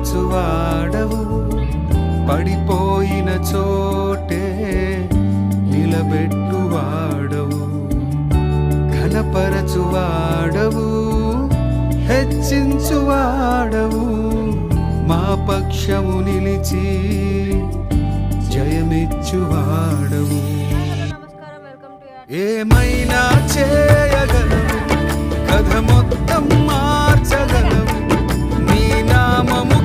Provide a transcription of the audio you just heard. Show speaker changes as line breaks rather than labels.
బలపరచువాడవు, పడిపోయిన చోటే నిలబెట్టువాడవు, ఘనపరచువాడవు, హెచ్చించువాడవు, మా పక్షము నిలిచి జయమిచ్చువాడవు. ఏమైనా చేయగలవు, కథ మొత్తం మార్చగలవు, నీ నామము